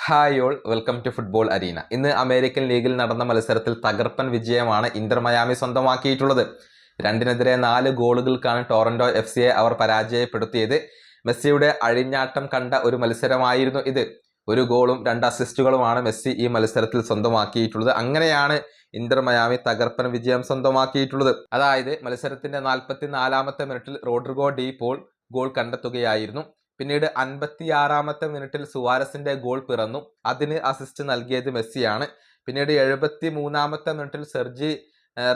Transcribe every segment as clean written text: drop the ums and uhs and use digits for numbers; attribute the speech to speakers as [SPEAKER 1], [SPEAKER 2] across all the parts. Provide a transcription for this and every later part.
[SPEAKER 1] Hi all welcome to football arena. ഇന്ന് American ലീഗിൽ നടന്ന മത്സരത്തിൽ തകർപ്പൻ വിജയമാണ് ഇന്റർ മയാമി സ്വന്തമാക്കിയിട്ടുള്ളത്. 2-4 ഗോളുകൾക്കാണ് ടൊറന്റോ FC അവർ പരാജയപ്പെടുത്തിയത്. മെസ്സിയുടെ അഴിഞ്ഞാട്ടം കണ്ട ഒരു മത്സരമായിരുന്നു ഇത്. ഒരു ഗോളും 2 അസിസ്റ്റുകളുമാണ് മെസ്സി ഈ മത്സരത്തിൽ സ്വന്തമാക്കിയിട്ടുള്ളത്. അങ്ങനെയാണ് ഇന്റർ മയാമി തകർപ്പൻ വിജയം സ്വന്തമാക്കിയിട്ടുള്ളത്. അതായത് മത്സരത്തിന്റെ 44-ാമത്തെ മിനിറ്റിൽ റോഡ്രിഗോ ഡി പോൾ ഗോൾ കണ്ടെത്തുകയായിരുന്നു. പിന്നീട് 56-ാമത്തെ മിനിറ്റിൽ സുവാരസിന്റെ ഗോൾ പിറന്നു. അതിന് അസിസ്റ്റ് നൽകിയത് മെസ്സിയാണ്. പിന്നീട് 73-ാമത്തെ മിനിറ്റിൽ സെർജി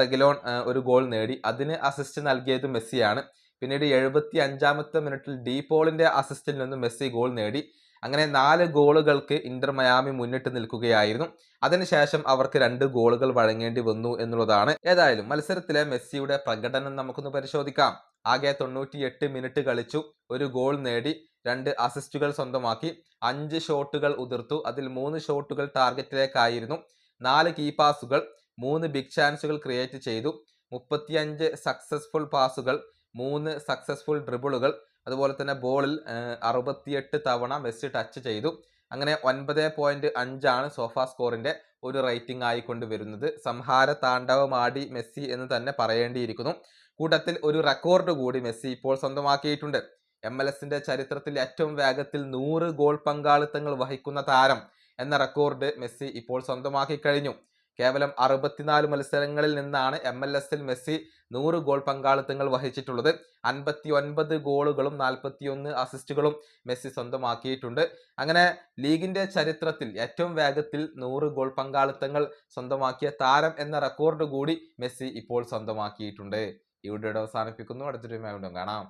[SPEAKER 1] റെഗിലോൺ ഒരു ഗോൾ നേടി. അതിന് അസിസ്റ്റ് നൽകിയത് മെസ്സിയാണ്. പിന്നീട് 75-ാമത്തെ മിനിറ്റിൽ ഡി പോളിന്റെ അസിസ്റ്റിൽ നിന്നും മെസ്സി ഗോൾ നേടി. അങ്ങനെ 4 ഗോളുകൾക്ക് ഇന്റർ മയാമി മുന്നിട്ട് നിൽക്കുകയായിരുന്നു. അതിനുശേഷം അവർക്ക് 2 ഗോളുകൾ വഴങ്ങേണ്ടി വന്നു എന്നുള്ളതാണ്. ഏതായാലും മത്സരത്തിലെ മെസ്സിയുടെ പ്രകടനം നമുക്കൊന്ന് പരിശോധിക്കാം. ആകെ 98 മിനിറ്റ് കളിച്ചു, ഒരു ഗോൾ നേടി, 2 അസിസ്റ്റുകൾ സ്വന്തമാക്കി, 5 ഷോട്ടുകൾ ഉതിർത്തു. അതിൽ 3 ഷോട്ടുകൾ ടാർഗറ്റിലേക്കായിരുന്നു, 4 കീ പാസുകൾ, 3 ബിഗ് ചാൻസുകൾ ക്രിയേറ്റ് ചെയ്തു, 35 സക്സസ്ഫുൾ പാസുകൾ, 3 സക്സസ്ഫുൾ ഡ്രിബിളുകൾ. അതുപോലെ തന്നെ ബോളിൽ 68 തവണ മെസ്സി ടച്ച് ചെയ്തു. അങ്ങനെ 9.5 സോഫാ സ്കോറിന്റെ ഒരു റേറ്റിംഗ് ആയിക്കൊണ്ട് വരുന്നത്. സംഹാര താണ്ഡവമാടി മെസ്സി എന്ന് തന്നെ പറയേണ്ടിയിരിക്കുന്നു. കൂട്ടത്തിൽ ഒരു റെക്കോർഡ് കൂടി മെസ്സി ഇപ്പോൾ സ്വന്തമാക്കിയിട്ടുണ്ട്. MLS-ന്റെ ചരിത്രത്തിൽ ഏറ്റവും വേഗത്തിൽ 100 ഗോൾ പങ്കാളിത്തങ്ങൾ വഹിക്കുന്ന താരം എന്ന റെക്കോർഡ് മെസ്സി ഇപ്പോൾ സ്വന്തമാക്കി കഴിഞ്ഞു. കേവലം 64 മത്സരങ്ങളിൽ നിന്നാണ് MLS-ൽ മെസ്സി 100 ഗോൾ പങ്കാളിത്തങ്ങൾ വഹിച്ചിട്ടുള്ളത്. 59 ഗോളുകളും 41 അസിസ്റ്റുകളും മെസ്സി സ്വന്തമാക്കിയിട്ടുണ്ട്. അങ്ങനെ ലീഗിന്റെ ചരിത്രത്തിൽ ഏറ്റവും വേഗത്തിൽ 100 ഗോൾ പങ്കാളിത്തങ്ങൾ സ്വന്തമാക്കിയ താരം എന്ന റെക്കോർഡ് കൂടി മെസ്സി ഇപ്പോൾ സ്വന്തമാക്കിയിട്ടുണ്ട്. ഈ വീഡിയോ അവസാനിപ്പിക്കുന്നു. അടുത്തൊരു വീഡിയോ കാണാം.